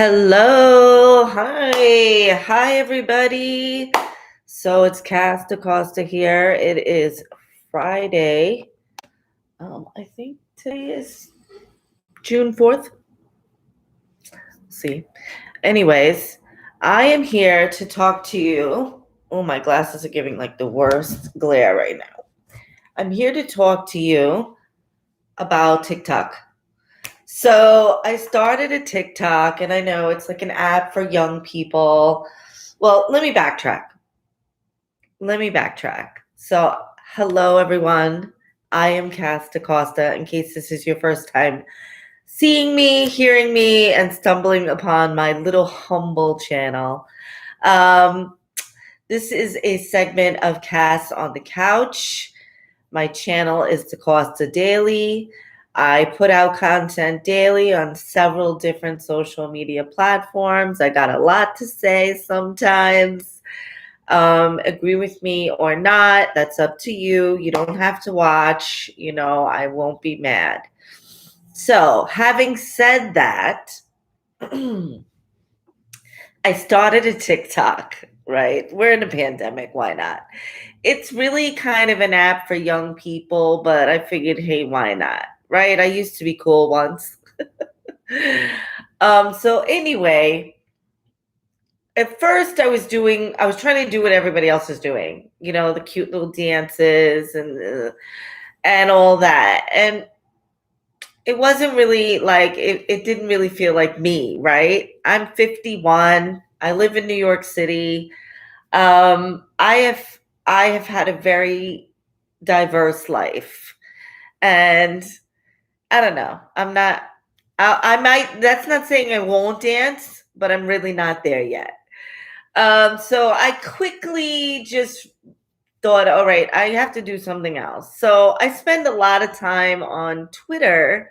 Hello. Hi, everybody. So it's Cass decosta here. It is Friday. I think today is June 4th. See. Anyways, I am here to talk to you. Oh, my glasses are giving like the worst glare right now. I'm here to talk to you about TikTok. So I started a TikTok, and I know it's like an app for young people. Well, let me backtrack. So, hello, everyone. I am Cass decosta, in case this is your first time seeing me, hearing me, and stumbling upon my little humble channel. Um, this is a segment of Cass on the Couch. My channel is decosta Daily. I put out content daily on several different social media platforms. I got a lot to say sometimes. Agree with me or not, that's up to you. You don't have to watch, I won't be mad. So, having said that, I started a TikTok, right? We're in a pandemic, why not? It's really kind of an app for young people, but I figured, hey, why not? Right? I used to be cool once. So anyway, at first I was trying to do what everybody else is doing, the cute little dances and all that. And it wasn't really like, it didn't really feel like me, right? I'm 51. I live in New York City. I have had a very diverse life, and I don't know. I might, that's not saying I won't dance, but I'm really not there yet. So I quickly just thought, all right, I have to do something else. So I spend a lot of time on Twitter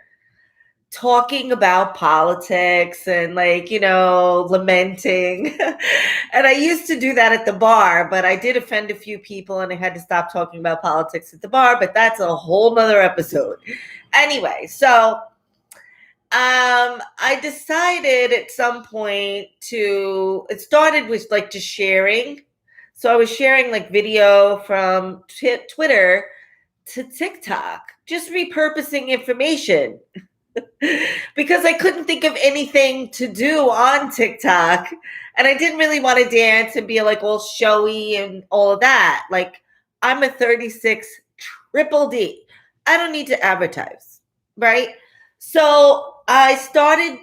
talking about politics and lamenting. And I used to do that at the bar, but I did offend a few people and I had to stop talking about politics at the bar, but that's a whole nother episode. Anyway, so I decided at some point it started with like just sharing. So I was sharing like video from Twitter to TikTok, just repurposing information because I couldn't think of anything to do on TikTok. And I didn't really want to dance and be like all showy and all of that. Like, I'm a 36 triple D. I don't need to advertise, right? So I started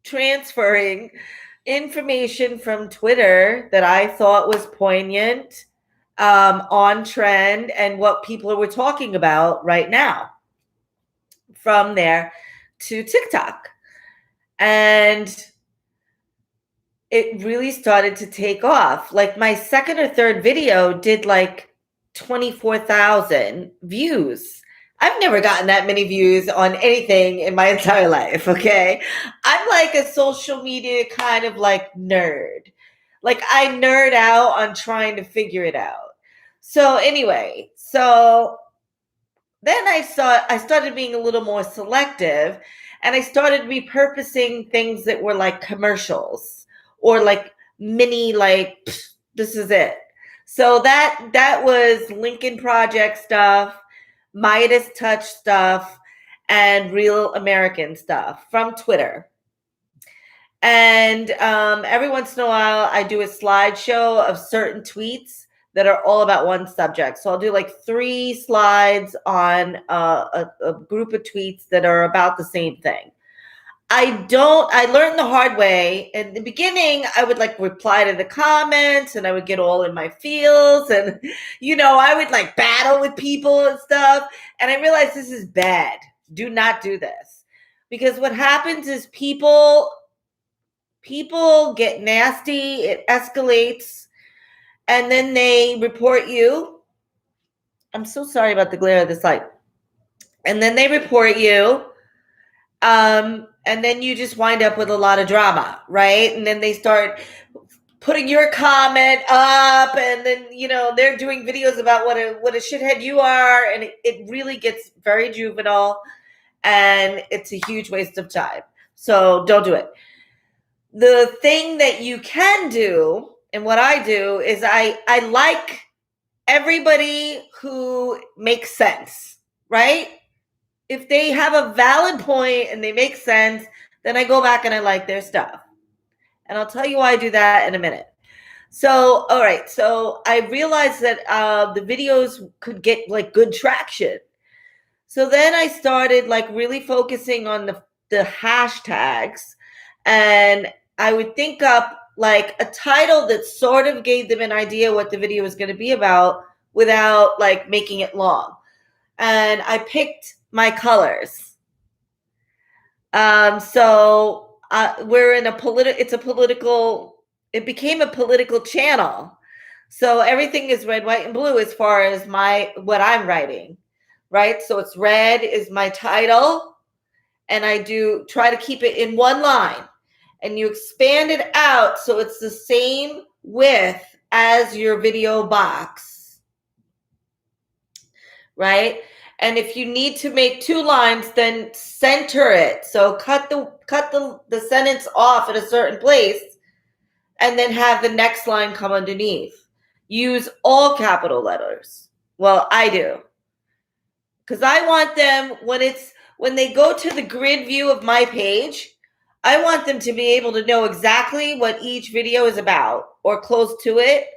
transferring information from Twitter that I thought was poignant, on trend, and what people were talking about right now from there to TikTok. And it really started to take off. Like my second or third video did like 24,000 views. I've never gotten that many views on anything in my entire life, okay? I'm like a social media kind of like nerd. Like I nerd out on trying to figure it out. So anyway, then I started being a little more selective, and I started repurposing things that were like commercials or like mini, like, this is it. So that was Lincoln Project stuff, Midas Touch stuff, and Real American stuff from Twitter. And every once in a while, I do a slideshow of certain tweets that are all about one subject. So I'll do like 3 slides on a group of tweets that are about the same thing. I learned the hard way. In the beginning, I would like reply to the comments and I would get all in my feels and, I would like battle with people and stuff. And I realized this is bad. Do not do this. Because what happens is people get nasty, it escalates, and then they report you. I'm so sorry about the glare of this light. And then they report you. And then you just wind up with a lot of drama, right? And then they start putting your comment up, and then, they're doing videos about what a shithead you are. And it really gets very juvenile, and it's a huge waste of time. So don't do it. The thing that you can do, and what I do, is I like everybody who makes sense, right? If they have a valid point and they make sense, then I go back and I like their stuff. And I'll tell you why I do that in a minute. So, all right. So I realized that the videos could get like good traction. So then I started like really focusing on the hashtags, and I would think up like a title that sort of gave them an idea what the video was going to be about without like making it long. And I picked my colors. So we're in it became a political channel. So everything is red, white, and blue as far as what I'm writing, right? So it's red is my title, and I do try to keep it in one line, and you expand it out so it's the same width as your video box, right? And if you need to make 2 lines, then center it. So cut the sentence off at a certain place and then have the next line come underneath. Use all capital letters. Well, I do. Because I want them, when they go to the grid view of my page, I want them to be able to know exactly what each video is about or close to it,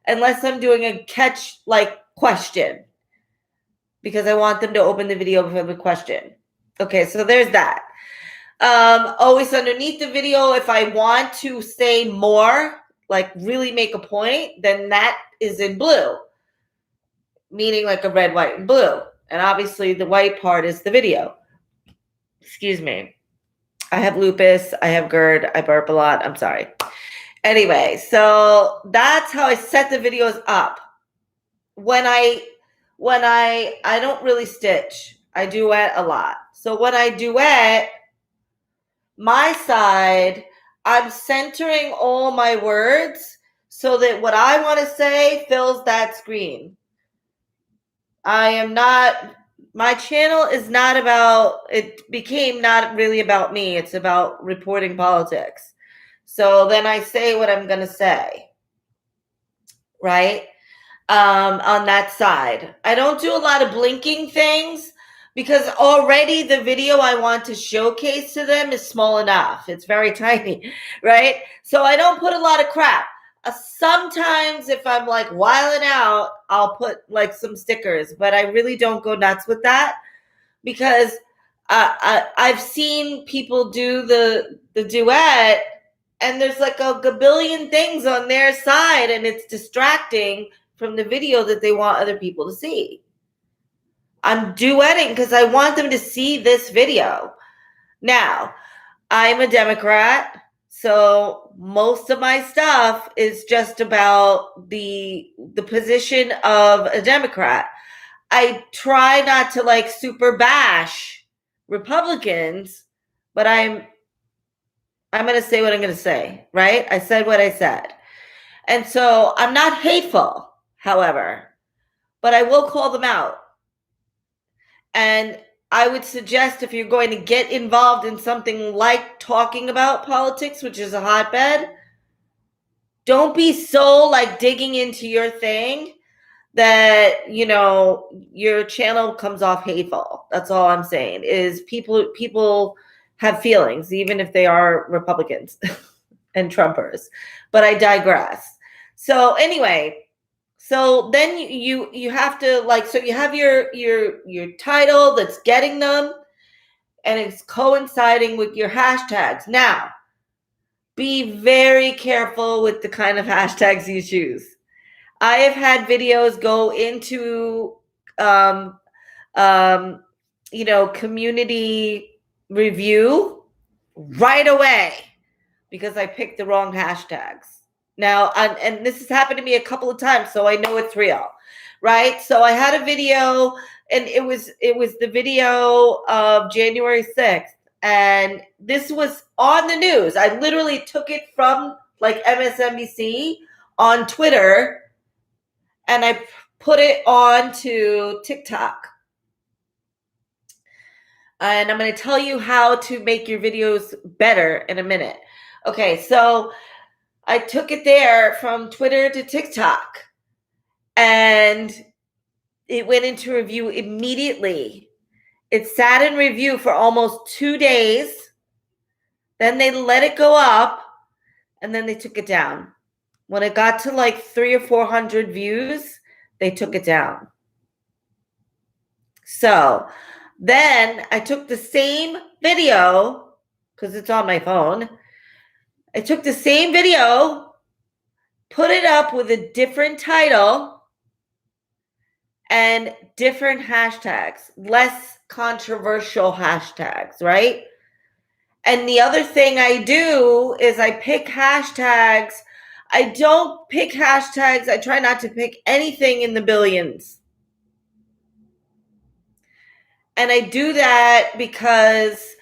unless I'm doing a catch like question, because I want them to open the video before the question. Okay, so there's that. Always underneath the video, if I want to say more, like really make a point, then that is in blue, meaning like a red, white, and blue. And obviously the white part is the video. Excuse me. I have lupus, I have GERD, I burp a lot. I'm sorry. Anyway, so that's how I set the videos up. When I don't really stitch, I duet a lot. So when I duet, my side, I'm centering all my words so that what I want to say fills that screen. My channel is not about, it became not really about me. It's about reporting politics. So then I say what I'm going to say, right? On that side. I don't do a lot of blinking things because already the video I want to showcase to them is small enough. It's very tiny, right? So I don't put a lot of crap. Sometimes if I'm like wilding out, I'll put like some stickers, but I really don't go nuts with that because I've seen people do the duet and there's like a gabillion things on their side and it's distracting from the video that they want other people to see. I'm duetting because I want them to see this video. Now, I'm a Democrat, so most of my stuff is just about the position of a Democrat. I try not to like super bash Republicans, but I'm going to say what I'm going to say, right? I said what I said. And so I'm not hateful, however, but I will call them out. And I would suggest if you're going to get involved in something like talking about politics, which is a hotbed, don't be so like digging into your thing that, you know, your channel comes off hateful. That's all I'm saying is people have feelings, even if they are Republicans and Trumpers. But I digress. So anyway, so then you have to like, so you have your title that's getting them and it's coinciding with your hashtags. Now, be very careful with the kind of hashtags you choose. I have had videos go into, community review right away because I picked the wrong hashtags. Now, and this has happened to me a couple of times, so I know it's real, right? So I had a video, and it was the video of January 6th, and this was on the news. I literally took it from like MSNBC on Twitter, and I put it onto TikTok. And I'm going to tell you how to make your videos better in a minute. Okay, so I took it there from Twitter to TikTok, and it went into review immediately. It sat in review for almost 2 days. Then they let it go up, and then they took it down. When it got to like 300 or 400 views, they took it down. So then I took the same video, because it's on my phone. I took the same video, put it up with a different title and different hashtags, less controversial hashtags, right? And the other thing I do is I pick hashtags. I don't pick hashtags. I try not to pick anything in the billions. And I do that because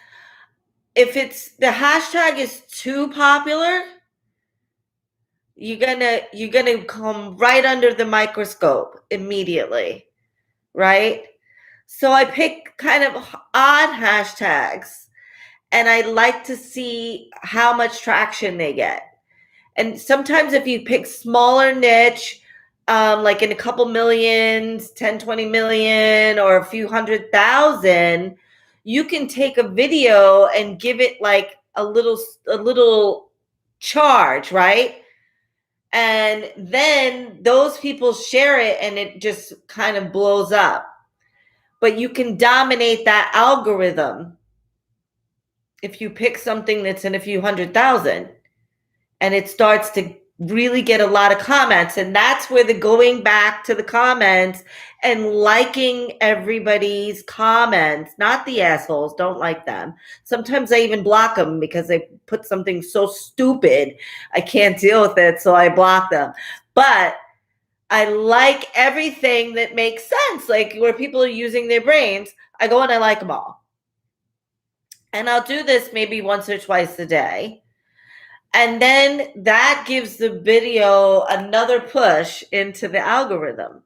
if it's the hashtag is too popular, you're gonna come right under the microscope immediately, right? So I pick kind of odd hashtags, and I like to see how much traction they get. And sometimes if you pick smaller niche, like in a couple millions, 10, 20 million, or a few 100,000, you can take a video and give it like a little charge, right? And then those people share it and it just kind of blows up. But you can dominate that algorithm if you pick something that's in a few 100,000 and it starts to really get a lot of comments. And that's where the going back to the comments and liking everybody's comments, not the assholes, don't like them. Sometimes I even block them because they put something so stupid I can't deal with it, so I block them. But I like everything that makes sense, like where people are using their brains. I go and I like them all. And I'll do this maybe once or twice a day. And then that gives the video another push into the algorithm,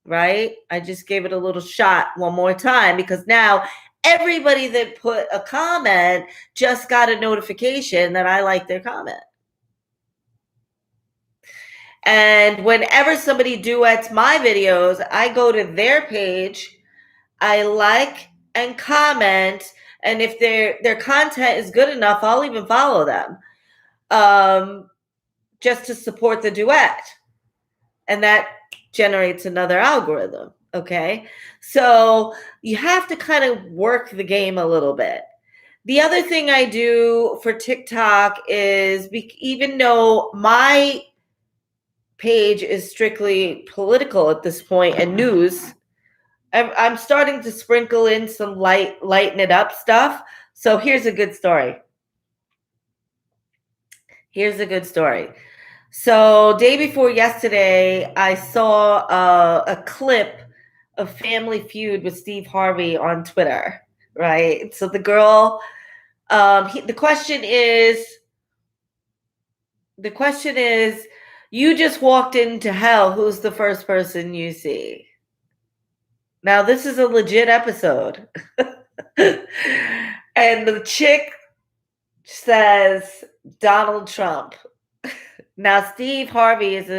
right? I just gave it a little shot one more time because now everybody that put a comment just got a notification that I like their comment. And whenever somebody duets my videos, I go to their page, I like and comment, and if their content is good enough, I'll even follow them. Just to support the duet. And that generates another algorithm, okay? So you have to kind of work the game a little bit. The other thing I do for TikTok is, even though my page is strictly political at this point and news, I'm starting to sprinkle in some lighten it up stuff. So here's a good story. So day before yesterday, I saw a clip of Family Feud with Steve Harvey on Twitter, right? So the girl, the question is, you just walked into hell. Who's the first person you see? Now, this is a legit episode. And the chick says Donald Trump. Now, Steve Harvey is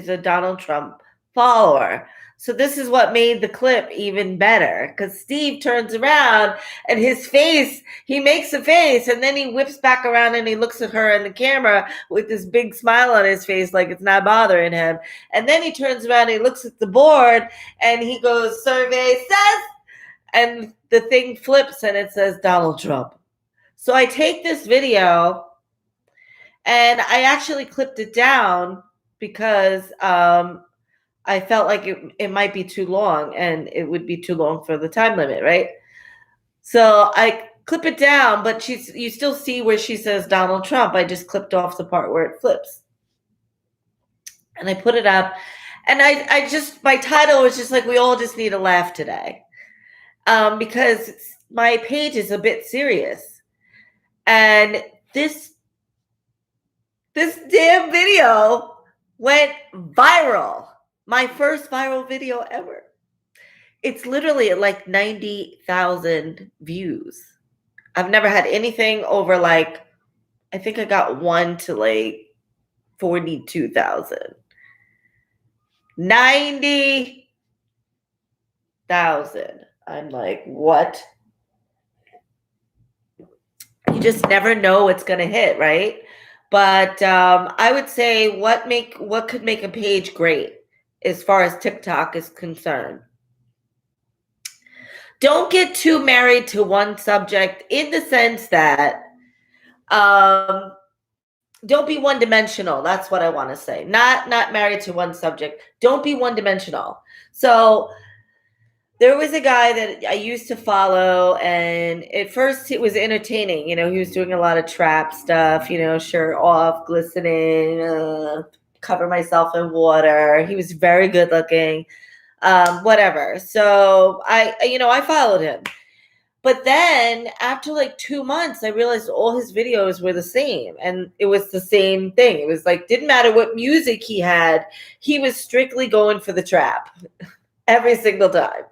a Donald Trump follower. So this is what made the clip even better, because Steve turns around and his face, he makes a face, and then he whips back around and he looks at her in the camera with this big smile on his face like it's not bothering him. And then he turns around and he looks at the board and he goes, "Survey says," and the thing flips and it says Donald Trump. So I take this video and I actually clipped it down because I felt like it might be too long and it would be too long for the time limit, right? So I clip it down, but you still see where she says Donald Trump. I just clipped off the part where it flips. And I put it up. And I just, my title was just like, we all just need a laugh today. Because my page is a bit serious. And this damn video went viral. My first viral video ever. It's literally at like 90,000 views. I've never had anything over like I think I got one to like 42,000. 90,000. I'm like, what? You just never know what's gonna hit, right? But I would say what could make a page great as far as TikTok is concerned. Don't get too married to one subject in the sense that don't be one dimensional. That's what I want to say. Not married to one subject. Don't be one dimensional. So there was a guy that I used to follow, and at first it was entertaining. You know, he was doing a lot of trap stuff, you know, shirt off, glistening, cover myself in water. He was very good looking, whatever. So I followed him. But then after like 2 months, I realized all his videos were the same, and it was the same thing. It was like, didn't matter what music he had, he was strictly going for the trap every single time.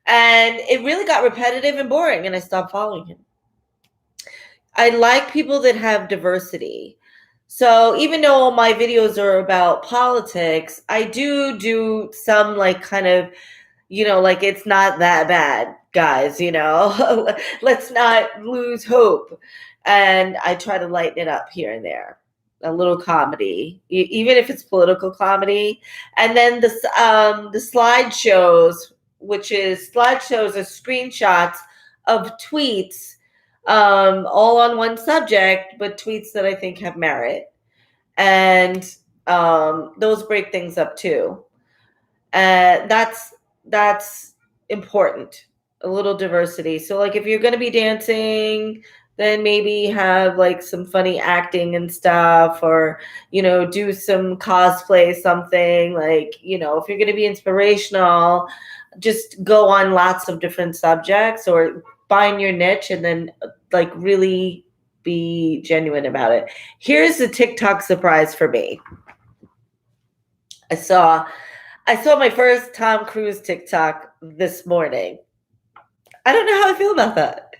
And it really got repetitive and boring, and I stopped following him. I like people that have diversity. So even though all my videos are about politics, I do some like kind of, like it's not that bad, guys, let's not lose hope. And I try to lighten it up here and there. A little comedy, even if it's political comedy. And then the slideshows, slideshows are screenshots of tweets, all on one subject, but tweets that I think have merit. And those break things up too. That's important. A little diversity. So like if you're going to be dancing, then maybe have like some funny acting and stuff, or do some cosplay, something like, if you're going to be inspirational, just go on lots of different subjects, or find your niche and then like really be genuine about it. Here's the TikTok surprise for me. I saw my first Tom Cruise TikTok this morning. I don't know how I feel about that.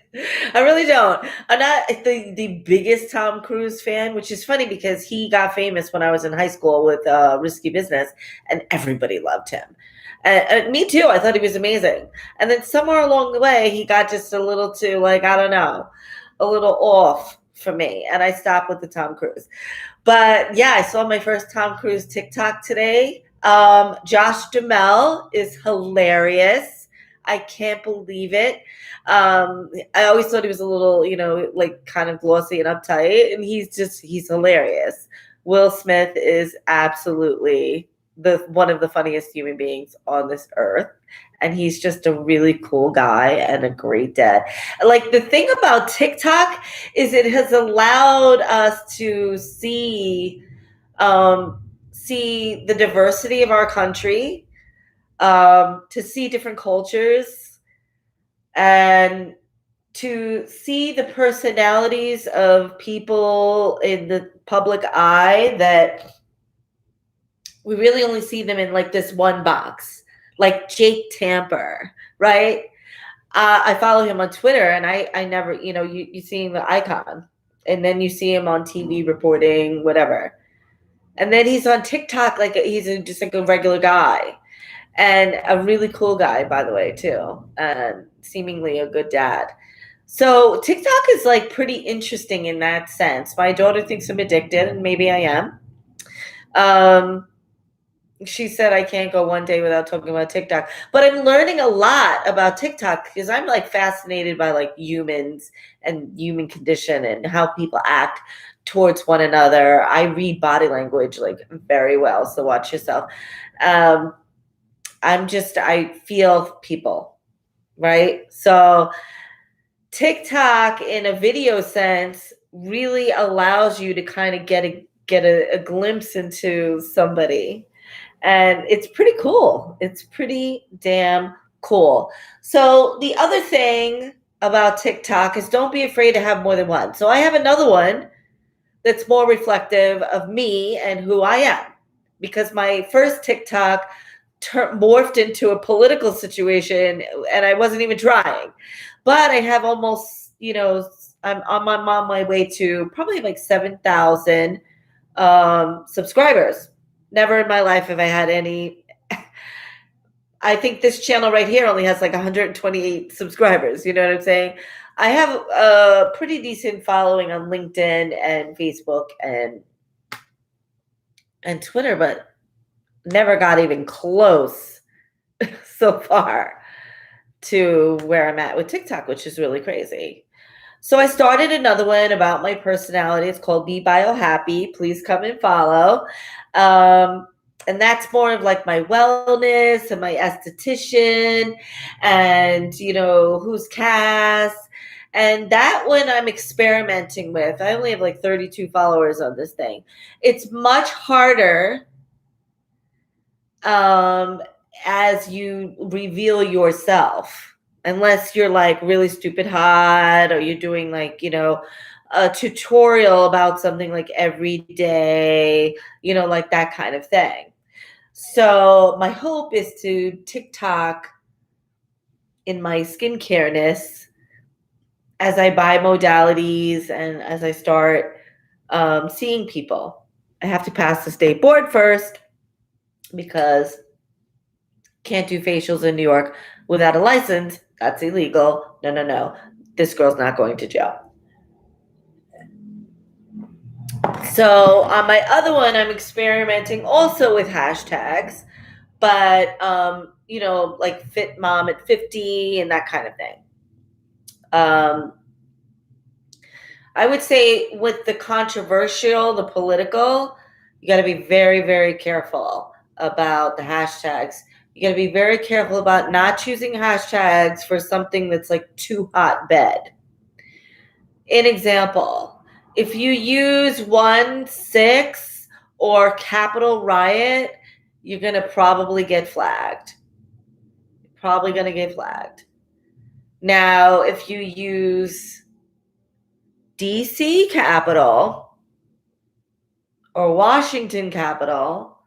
I really don't. I'm not the biggest Tom Cruise fan, which is funny because he got famous when I was in high school with Risky Business, and everybody loved him. And me too. I thought he was amazing. And then somewhere along the way, he got just a little too, like, I don't know, a little off for me. And I stopped with the Tom Cruise. But yeah, I saw my first Tom Cruise TikTok today. Josh Duhamel is hilarious. I can't believe it. I always thought he was a little, like kind of glossy and uptight, and he's hilarious. Will Smith is absolutely one of the funniest human beings on this earth. And he's just a really cool guy and a great dad. Like, the thing about TikTok is it has allowed us to see the diversity of our country, to see different cultures, and to see the personalities of people in the public eye that we really only see them in like this one box, like Jake Tamper, right? I follow him on Twitter, and I never, you see him the icon, and then you see him on TV reporting, whatever. And then he's on TikTok, like he's just like a regular guy, and a really cool guy, by the way, too, and seemingly a good dad. So TikTok is like pretty interesting in that sense. My daughter thinks I'm addicted, and maybe I am. She said I can't go one day without talking about TikTok, but I'm learning a lot about TikTok because I'm like fascinated by like humans and human condition and how people act towards one another. I read body language like very well, so watch yourself. I feel people, right? So TikTok in a video sense really allows you to kind of get a glimpse into somebody. And it's pretty cool. It's pretty damn cool. So the other thing about TikTok is don't be afraid to have more than one. So I have another one that's more reflective of me and who I am, because my first TikTok morphed into a political situation and I wasn't even trying. But I have almost, I'm on my way to probably like 7,000 subscribers. Never in my life have I had any. I think this channel right here only has like 128 subscribers. You know what I'm saying? I have a pretty decent following on LinkedIn and Facebook and Twitter, but never got even close so far to where I'm at with TikTok, which is really crazy. So I started another one about my personality. It's called Be Biohappy. Please come and follow. And that's more of like my wellness and my esthetician and, who's Cass. And that one I'm experimenting with. I only have like 32 followers on this thing. It's much harder as you reveal yourself, unless you're like really stupid hot or you're doing like, a tutorial about something like every day, like that kind of thing. So my hope is to TikTok in my skincare-ness as I buy modalities and as I start seeing people. I have to pass the state board first because can't do facials in New York without a license. That's illegal. No. This girl's not going to jail. So on my other one, I'm experimenting also with hashtags, but like fit mom at 50 and that kind of thing. I would say with the controversial, the political, you got to be very, very careful about the hashtags. You got to be very careful about not choosing hashtags for something that's like too hotbed. An example, if you use 1-6 or capital riot, you're going to probably get flagged. Probably going to get flagged. Now, if you use DC Capitol or Washington Capitol,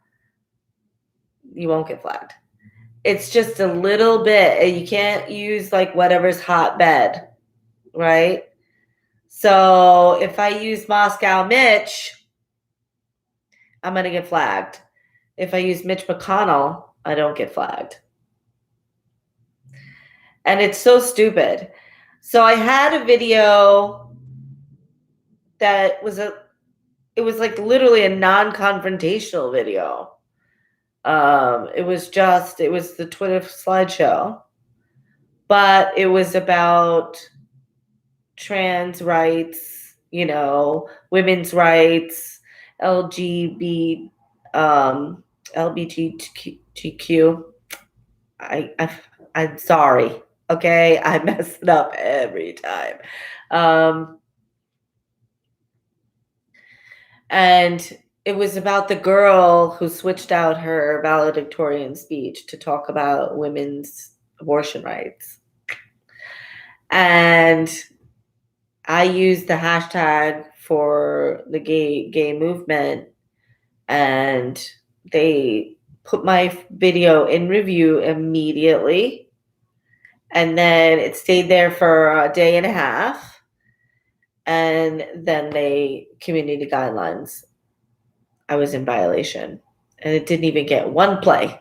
you won't get flagged. It's just a little bit. You can't use like whatever's hotbed, right? So if I use Moscow Mitch, I'm going to get flagged. If I use Mitch McConnell, I don't get flagged. And it's so stupid. So I had a video that was it was like literally a non-confrontational video. It was the Twitter slideshow, but it was about trans rights, women's rights, LGBTQ. I'm sorry. Okay, I mess it up every time. And it was about the girl who switched out her valedictorian speech to talk about women's abortion rights. And I used the hashtag for the gay movement, and they put my video in review immediately. And then it stayed there for a day and a half. And then they community guidelines. I was in violation. And it didn't even get one play.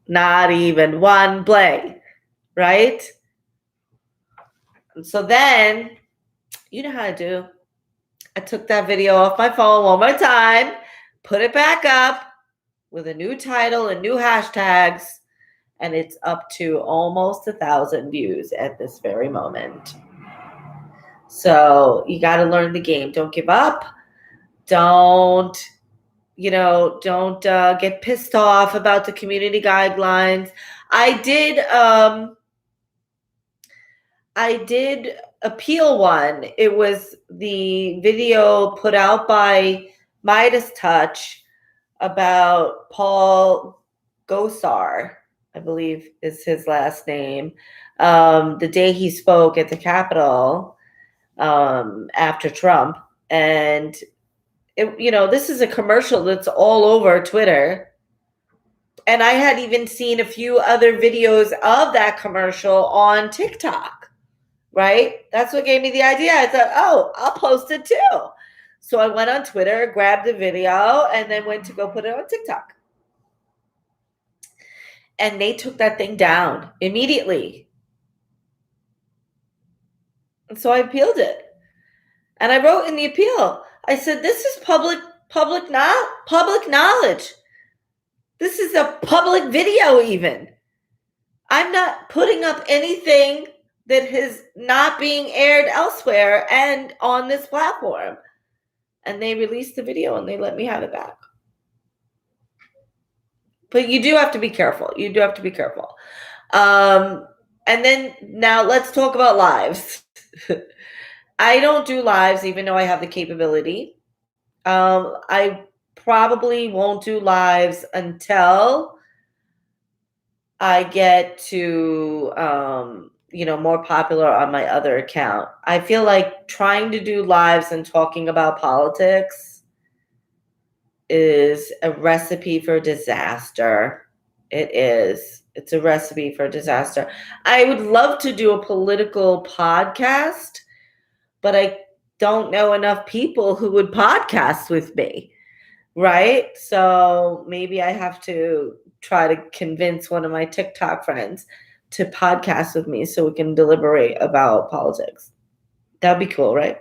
Not even one play. Right? And so then, you know how to do. I took that video off my phone one more time, put it back up with a new title and new hashtags, and it's up to almost 1,000 views at this very moment. So you got to learn the game. Don't give up. Don't get pissed off about the community guidelines. I did appeal one. It was the video put out by Midas Touch about Paul Gosar, I believe is his last name, the day he spoke at the Capitol after Trump. And this is a commercial that's all over Twitter. And I had even seen a few other videos of that commercial on TikTok. right? That's what gave me the idea. I thought, oh, I'll post it too. So I went on Twitter, grabbed the video, and then went to go put it on TikTok. And they took that thing down immediately. And so I appealed it. And I wrote in the appeal, I said, this is public knowledge. This is a public video even. I'm not putting up anything that is not being aired elsewhere and on this platform. And they released the video and they let me have it back. But you do have to be careful. You do have to be careful. And then now let's talk about lives. I don't do lives even though I have the capability. I probably won't do lives until I get to, more popular on my other account. I feel like trying to do lives and talking about politics is a recipe for disaster. It is. It's a recipe for disaster. I would love to do a political podcast, but I don't know enough people who would podcast with me, right? So maybe I have to try to convince one of my TikTok friends to podcast with me so we can deliberate about politics. That'd be cool, right?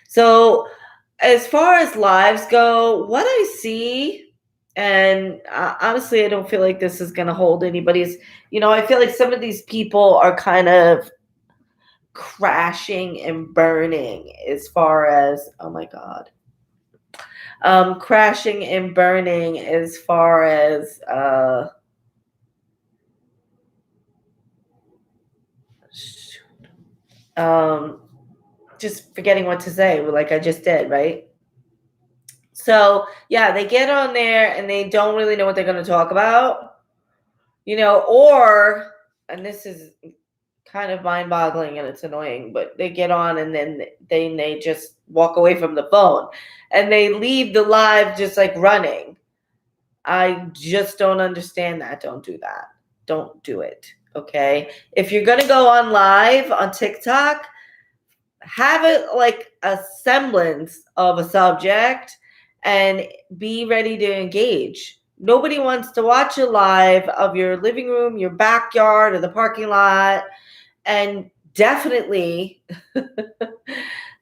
So as far as lives go, what I see, and honestly, I don't feel like this is going to hold anybody's, I feel like some of these people are kind of crashing and burning as far as, oh my God, crashing and burning as far as, just forgetting what to say, like I just did, right? So yeah, they get on there and they don't really know what they're going to talk about, or, and this is kind of mind-boggling and it's annoying, but they get on and then they just walk away from the phone and they leave the live just like running. I just don't understand that. Don't do that. Don't do it. Okay. If you're going to go on live on TikTok, have it like a semblance of a subject and be ready to engage. Nobody wants to watch a live of your living room, your backyard, or the parking lot. And definitely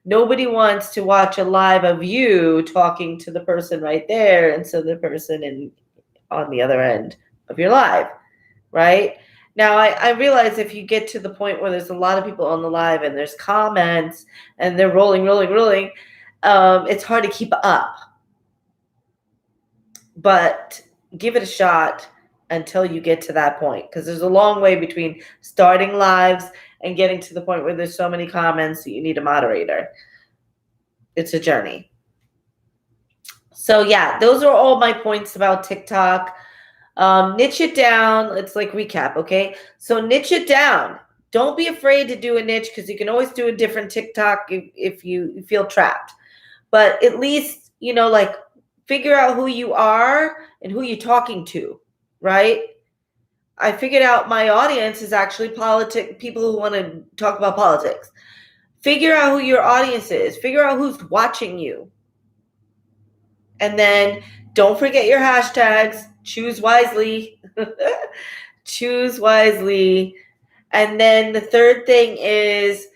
nobody wants to watch a live of you talking to the person right there and so the person on the other end of your live, right? Now, I realize if you get to the point where there's a lot of people on the live and there's comments and they're rolling, it's hard to keep up. But give it a shot until you get to that point, because there's a long way between starting lives and getting to the point where there's so many comments that you need a moderator. It's a journey. So yeah, those are all my points about TikTok. Niche it down. Let's like recap, okay? So niche it down. Don't be afraid to do a niche because you can always do a different TikTok if you feel trapped. But at least, like figure out who you are and who you're talking to, right? I figured out my audience is actually people who want to talk about politics. Figure out who your audience is. Figure out who's watching you. And then don't forget your hashtags. Choose wisely. Choose wisely. And then the third thing is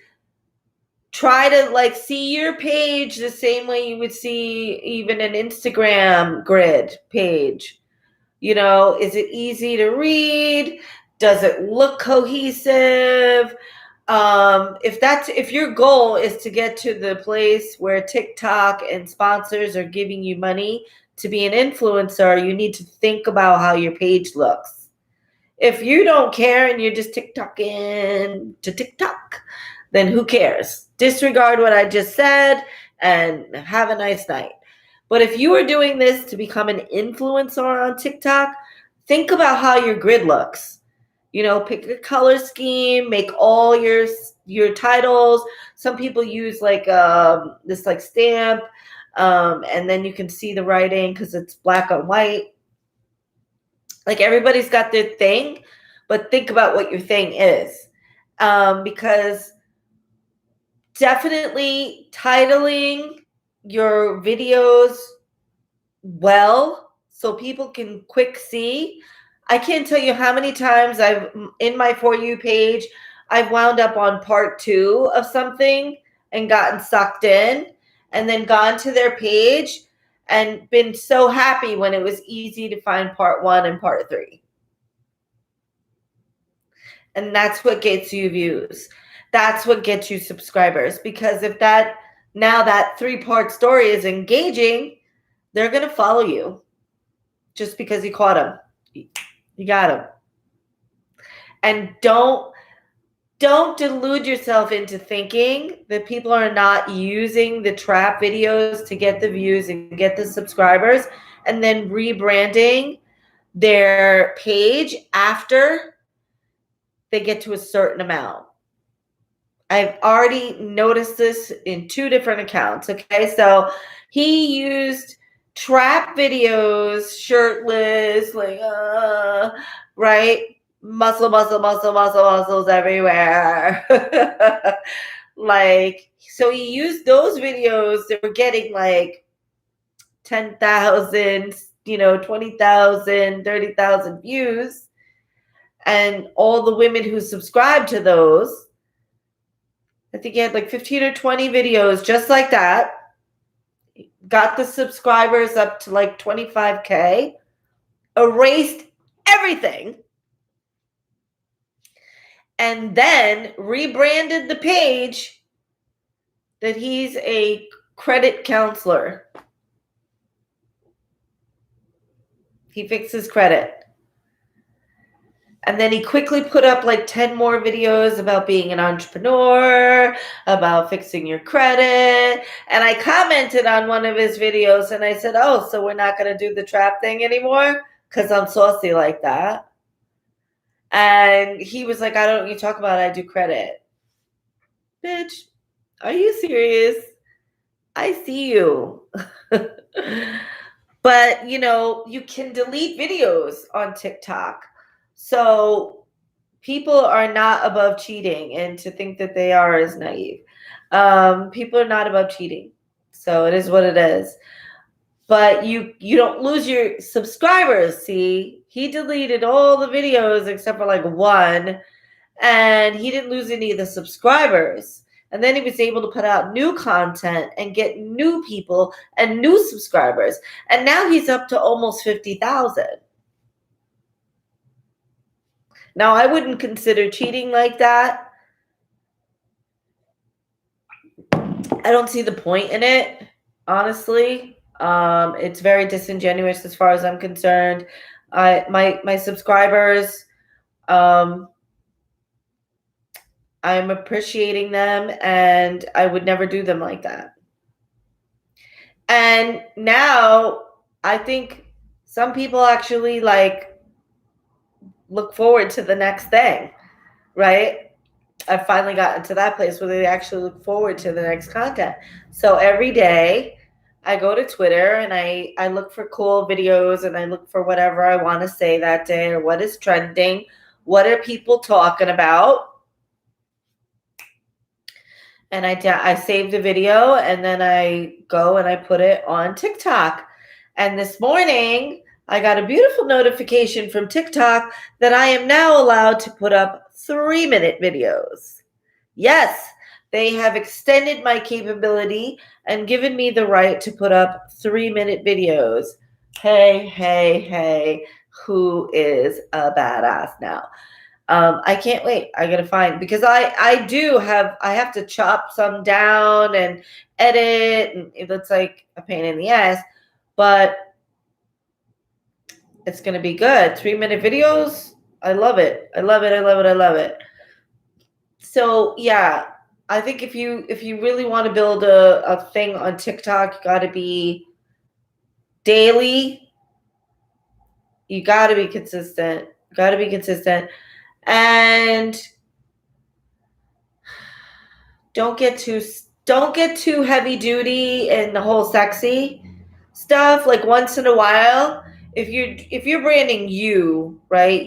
try to like see your page the same way you would see even an Instagram grid page. Is it easy to read? Does it look cohesive? If your goal is to get to the place where TikTok and sponsors are giving you money to be an influencer, you need to think about how your page looks. If you don't care and you're just TikToking to TikTok, then who cares? Disregard what I just said and have a nice night. But if you are doing this to become an influencer on TikTok, think about how your grid looks. Pick a color scheme, make all your titles. Some people use like this like stamp, and then you can see the writing because it's black on white. Like everybody's got their thing, but think about what your thing is, because definitely titling your videos well so people can quick see. I can't tell you how many times in my For You page, I've wound up on part 2 of something and gotten sucked in and then gone to their page and been so happy when it was easy to find part 1 and part 3. And that's what gets you views. That's what gets you subscribers. Because if that 3-part story is engaging, they're going to follow you just because you caught them. You got them. And don't delude yourself into thinking that people are not using the trap videos to get the views and get the subscribers and then rebranding their page after they get to a certain amount. I've already noticed this in 2 different accounts. Okay, so he used trap videos, shirtless, like, right? Muscles everywhere. Like, so he used those videos that were getting like 10,000, 20,000, 30,000 views. And all the women who subscribed to those, I think he had like 15 or 20 videos just like that. Got the subscribers up to like 25K. Erased everything. And then rebranded the page that he's a credit counselor. He fixes credit. And then he quickly put up like 10 more videos about being an entrepreneur, about fixing your credit. And I commented on one of his videos and I said, oh, so we're not going to do the trap thing anymore? Because I'm saucy like that. And he was like, I don't know what you talk about. I do credit. Bitch, are you serious? I see you. But, you can delete videos on TikTok. So people are not above cheating, and to think that they are is naive. People are not above cheating. So it is what it is. But you don't lose your subscribers. See, he deleted all the videos except for like 1, and he didn't lose any of the subscribers. And then he was able to put out new content and get new people and new subscribers. And now he's up to almost 50,000. Now, I wouldn't consider cheating like that. I don't see the point in it, honestly. It's very disingenuous as far as I'm concerned. My subscribers, I'm appreciating them, and I would never do them like that. And now I think some people actually look forward to the next thing, right? I've finally gotten to that place where they actually look forward to the next content. So every day I go to Twitter and I look for cool videos and I look for whatever I want to say that day or what is trending. What are people talking about? And I save the video and then I go and I put it on TikTok. And this morning I got a beautiful notification from TikTok that I am now allowed to put up 3-minute videos. Yes, they have extended my capability and given me the right to put up 3-minute videos. Hey, who is a badass now? I can't wait. I gotta find, because I have to chop some down and edit, and it looks like a pain in the ass, but it's gonna be good. 3-minute videos. I love it. I love it. So yeah, I think if you really want to build a thing on TikTok, you gotta be daily. You gotta be consistent. And don't get too heavy duty and the whole sexy stuff. Like once in a while, if you're branding you, right?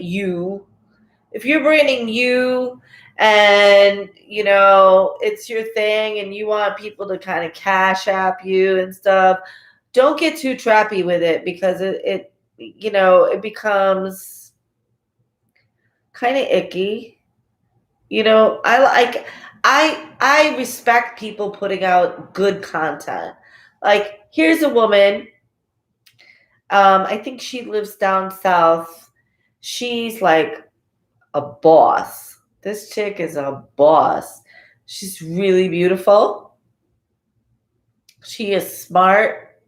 If you're branding you and it's your thing and you want people to kind of cash app you and stuff, don't get too trappy with it, because it becomes kind of icky. I respect people putting out good content. Like, here's a woman, I think she lives down south. She's like a boss. This chick is a boss. She's really beautiful. She is smart.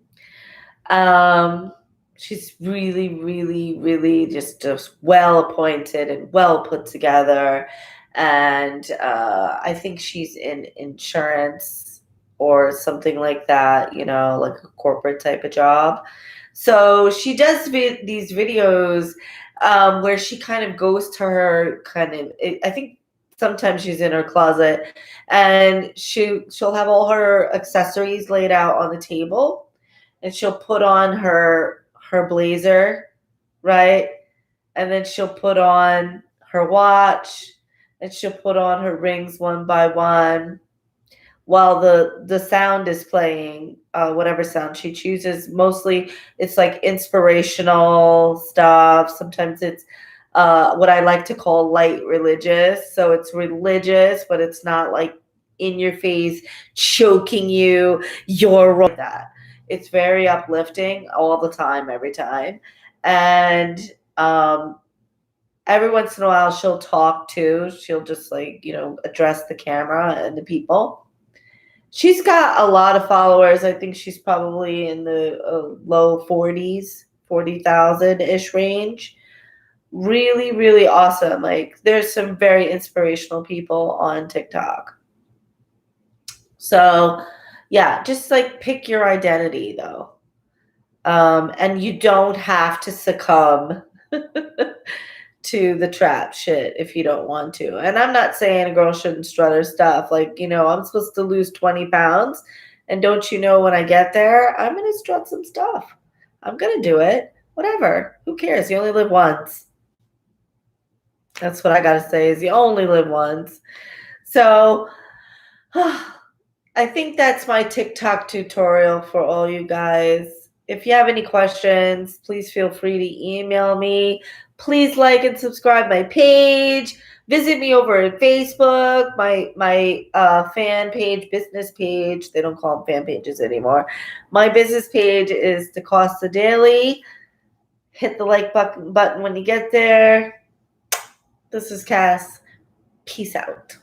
She's really, really, really just well appointed and well put together. And I think she's in insurance or something like that, like a corporate type of job. So she does these videos where she kind of goes to her I think sometimes she's in her closet, and she'll have all her accessories laid out on the table, and she'll put on her blazer, right? And then she'll put on her watch, and she'll put on her rings one by one while the sound is playing, whatever sound she chooses. Mostly it's like inspirational stuff. Sometimes it's what I like to call light religious. So it's religious, but it's not like in your face, choking you. You're wrong. That. It's very uplifting all the time, every time. And every once in a while she'll talk too. She'll just address the camera and the people. She's got a lot of followers. I think she's probably in the low 40s, 40,000-ish range. Really, really awesome. Like, there's some very inspirational people on TikTok. So, yeah, just pick your identity though. And you don't have to succumb to the trap shit if you don't want to. And I'm not saying a girl shouldn't strut her stuff. I'm supposed to lose 20 pounds. And don't you know, when I get there, I'm going to strut some stuff. I'm going to do it. Whatever. Who cares? You only live once. That's what I got to say, is you only live once. So I think that's my TikTok tutorial for all you guys. If you have any questions, please feel free to email me. Please like and subscribe my page. Visit me over at Facebook, my fan page, business page. They don't call them fan pages anymore. My business page is Decosta Daily. Hit the like button when you get there. This is Cass. Peace out.